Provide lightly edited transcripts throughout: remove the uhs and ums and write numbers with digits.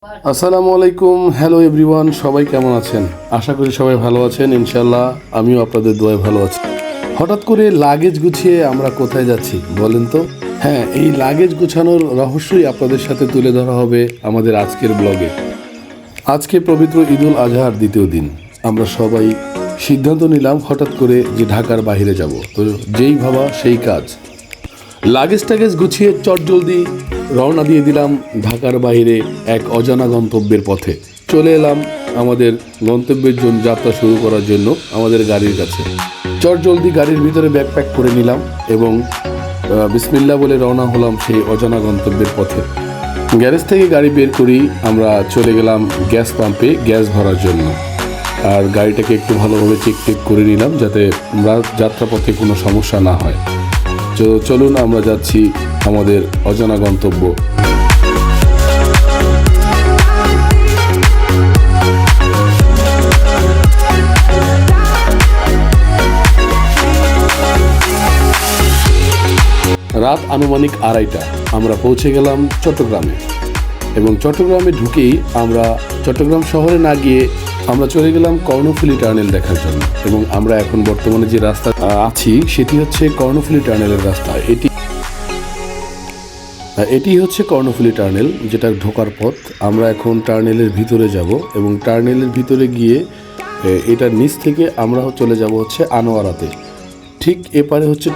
আসসালামু আলাইকুম, hello everyone, সবাই কেমন আছেন? আশা করি সবাই ভালো আছেন। ইনশাল্লাহ আমিও আপনাদের দোয়ায় ভালো আছি। হঠাৎ করে লাগেজ গুছিয়ে আমরা কোথায় যাচ্ছি বলেন তো? হ্যাঁ, এই লাগেজ গুছানোর রহস্যই আপনাদের সাথে তুলে ধরা হবে আমাদের আজকের ব্লগে। আজকে পবিত্র ঈদুল আজহার দ্বিতীয় দিন। আমরা সবাই সিদ্ধান্ত নিলাম হঠাৎ করে যে ঢাকার বাইরে যাব। তো যেই ভাবা সেই কাজ। লাগেজ টাগেজ গুছিয়ে চটজলদি রওনা দিয়ে দিলাম ঢাকার বাইরে এক অজানা গন্তব্যের পথে। চলে এলাম আমাদের গন্তব্যের জন্য যাত্রা শুরু করার জন্য আমাদের গাড়ির কাছে। চটজলদি গাড়ির ভিতরে ব্যাকপ্যাক করে নিলাম এবং বিসমিল্লাহ বলে রওনা হলাম সেই অজানা গন্তব্যের পথে। গ্যারেজ থেকে গাড়ি বের করি, আমরা চলে গেলাম গ্যাস পাম্পে গ্যাস ভরার জন্য। আর গাড়িটাকে একটু ভালোভাবে চেক করে নিলাম যাতে যাত্রাপথে কোনো সমস্যা না হয়। তো চলুন আমরা যাচ্ছি আমাদের অজানা গন্তব্য। রাত আনুমানিক 2:30 আমরা পৌঁছে গেলাম চট্টগ্রামে এবং চট্টগ্রামে ঢুকেই আমরা চট্টগ্রাম শহরে না গিয়ে আমরা চলে গেলাম কর্ণফুলী টানেল দেখার জন্য। এবং আমরা এখন বর্তমানে যে রাস্তা আছি সেটি হচ্ছে কর্ণফুলী টানেলের রাস্তা। এটি হচ্ছে কর্ণফুলী টানেল, যেটা ঢোকার পথ। আমরা এখন টানেলের ভিতরে যাব এবং টানেলের ভিতরে গিয়ে এটার নিচ থেকে আমরা চলে যাব হচ্ছে আনোয়ারাতে। ঠিক এপারে হচ্ছে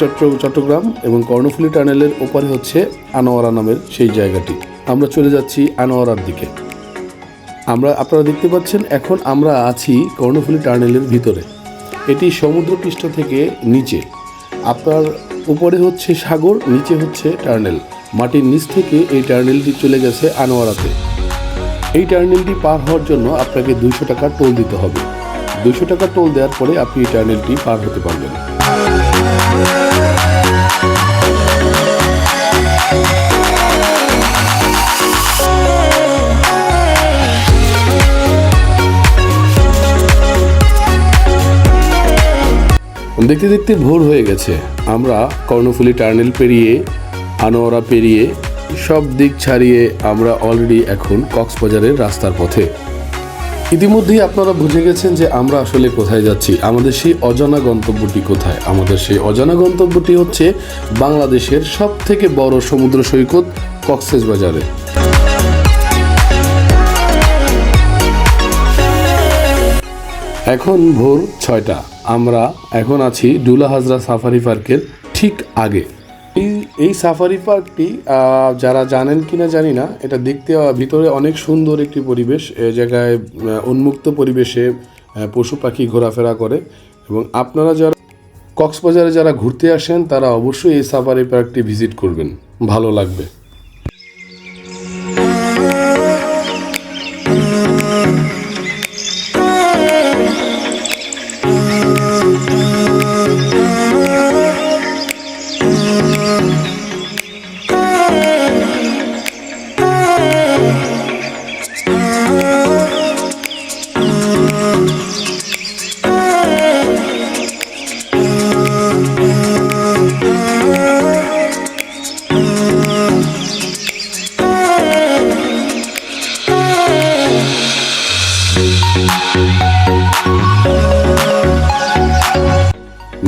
চট্টগ্রাম এবং কর্ণফুলী টানেলের ওপারে হচ্ছে আনোয়ারা নামের সেই জায়গাটি। আমরা চলে যাচ্ছি আনোয়ারার দিকে। আপনারা দেখতে পাচ্ছেন এখন আমরা আছি কর্ণফুলী টানেলের ভিতরে। এটি সমুদ্রপৃষ্ঠ থেকে নিচে, আপনার উপরে হচ্ছে সাগর, নিচে হচ্ছে টানেল। মাটির নিচ থেকে এই টার্নেলটি চলে গেছে আনোয়ারাতে। এই টার্নেলটি পার হওয়ার জন্য আপনাকে 200 টাকা টোল দিতে হবে। 200 টাকা টোল দেওয়ার পরে আপনি এই টার্নেলটি পার হতে পারবেন। দেখতে দেখতে ভোর হয়ে গেছে। আমরা কর্ণফুলী টার্নেল পেরিয়ে আনোয়ারা পেরিয়ে সব দিক ছাড়িয়ে আমরা অলরেডি এখন কক্সবাজারের রাস্তার পথে। ইতিমধ্যেই আপনারা বুঝে গেছেন যে আমরা আসলে কোথায় যাচ্ছি। আমাদের সেই অজানা গন্তব্যটি কোথায়? আমাদের সেই অজানা গন্তব্যটি হচ্ছে বাংলাদেশের সব থেকে বড় সমুদ্র সৈকত কক্সবাজারে। এখন ভোর 6টা। আমরা এখন আছি ডুলা হাজরা সাফারি পার্কের ঠিক আগে। এই সাফারি পার্কটি যারা জানেন কিনা জানি না, এটা দেখতে ভিতরে অনেক সুন্দর একটি পরিবেশ। এ জায়গায় উন্মুক্ত পরিবেশে পশু পাখি ঘোরাফেরা করে এবং আপনারা যারা কক্সবাজারে যারা ঘুরতে আসেন তারা অবশ্যই এই সাফারি পার্কটি ভিজিট করবেন, ভালো লাগবে।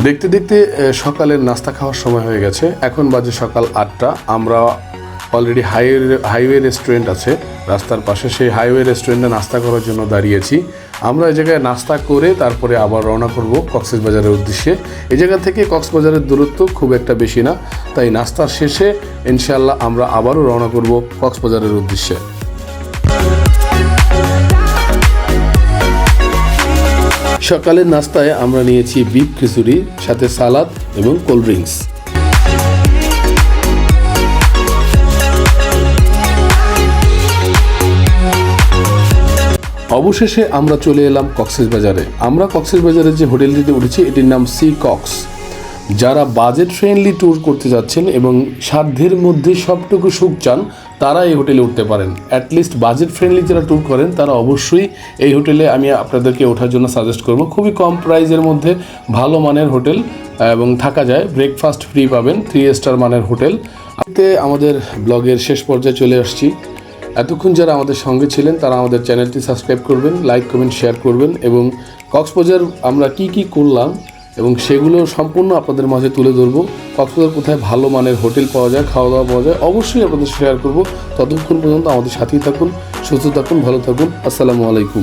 দেখতে দেখতে সকালের নাস্তা খাওয়ার সময় হয়ে গেছে। এখন বাজে সকাল 8টা। আমরা অলরেডি হাইওয়ে রেস্টুরেন্ট আছে রাস্তার পাশে, সেই হাইওয়ে রেস্টুরেন্টে নাস্তা করার জন্য দাঁড়িয়েছি। আমরা এই জায়গায় নাস্তা করে তারপরে আবার রওনা করব কক্সবাজারের উদ্দেশ্যে। এই জায়গা থেকে কক্সবাজারের দূরত্ব খুব একটা বেশি না, তাই নাস্তার শেষে ইনশাআল্লাহ আমরা আবারও রওনা করব কক্সবাজারের উদ্দেশ্যে। সকালের নাস্তায় আমরা নিয়েছি বিফ খিচুড়ি, সাথে সালাদ এবং কোল্ড ড্রিঙ্কস। অবশেষে আমরা চলে এলাম কক্সবাজারে। আমরা কক্সবাজারের যে হোটেলটিতে উঠেছি এটির নাম সি কক্স। যারা বাজেট ফ্রেন্ডলি ট্যুর করতে যাচ্ছেন এবং সাধ্যের মধ্যে সবটুকু সুখ চান তারা এই হোটেলে উঠতে পারেন। অ্যাটলিস্ট বাজেট ফ্রেন্ডলি যারা ট্যুর করেন তারা অবশ্যই এই হোটেলে আমি আপনাদেরকে ওঠার জন্য সাজেস্ট করব। খুবই কম প্রাইসের মধ্যে ভালো মানের হোটেল এবং থাকা যায়। ব্রেকফাস্ট ফ্রি পাবেন, 3 স্টার মানের হোটেল। আমাদের ব্লগের শেষ পর্যায়ে চলে আসছি। এতক্ষণ যারা আমাদের সঙ্গে ছিলেন তারা আমাদের চ্যানেলটি সাবস্ক্রাইব করবেন, লাইক কমেন্ট শেয়ার করবেন এবং কক্সবাজার আমরা কি করলাম এবং সেগুলো সম্পূর্ণ আপনাদের মাঝে তুলে ধরবো। কক্সবাজার কোথায় ভালো মানের হোটেল পাওয়া যায়, খাওয়া দাওয়া পাওয়া যায়, অবশ্যই আপনাদের শেয়ার করব। ততক্ষণ পর্যন্ত আমাদের সাথেই থাকুন, সুস্থ থাকুন, ভালো থাকুন। আসসালামু আলাইকুম।